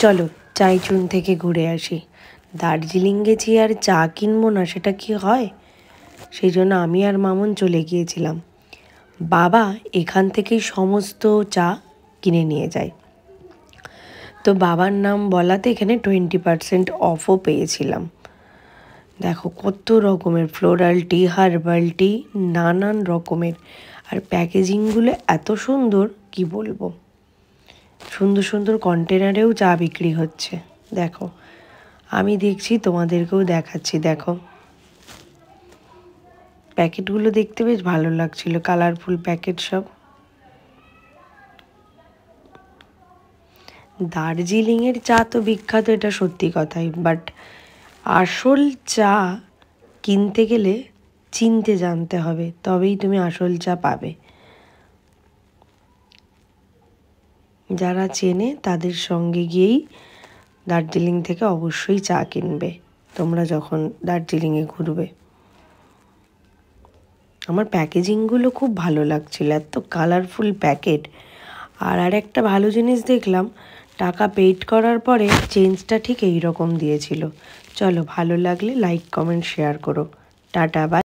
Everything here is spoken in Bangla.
চলো চাইচুন থেকে ঘুরে আসি। দার্জিলিং গেছি আর চা কিনবো না সেটা কি হয়? সেই জন্য আমি আর মামুন চলে গিয়েছিলাম। বাবা এখান থেকেই সমস্ত চা কিনে নিয়ে যায়। তো বাবার নাম বলাতে এখানে 20% অফও পেয়েছিলাম। দেখো কত রকমের ফ্লোরাল টি, হার্বাল টি, নানান রকমের। আর প্যাকেজিংগুলো এত সুন্দর কি বলবো। সুন্দর সুন্দর কন্টেনারেও চা বিক্রি হচ্ছে। দেখো আমি দেখছি, তোমাদেরকেও দেখাচ্ছি। দেখো প্যাকেটগুলো দেখতে বেশ ভালো লাগছিল, কালারফুল প্যাকেট সব। দার্জিলিংয়ের চা তো বিখ্যাত, এটা সত্যি কথাই, বাট আসল চা কিনতে গেলে চিনতে জানতে হবে, তবেই তুমি আসল চা পাবে। যারা চেনে তাদের সঙ্গে গিয়েই দার্জিলিং থেকে অবশ্যই চা কিনবে তোমরা যখন দার্জিলিংয়ে ঘুরবে। আমার প্যাকেজিংগুলো খুব ভালো লাগছিল, এত কালারফুল প্যাকেট। আর একটা ভালো জিনিস দেখলাম, টাকা পেইড করার পরে চেঞ্জটা ঠিক এই রকম দিয়েছিল। চলো, ভালো লাগলে লাইক, কমেন্ট, শেয়ার করো। Tata, by.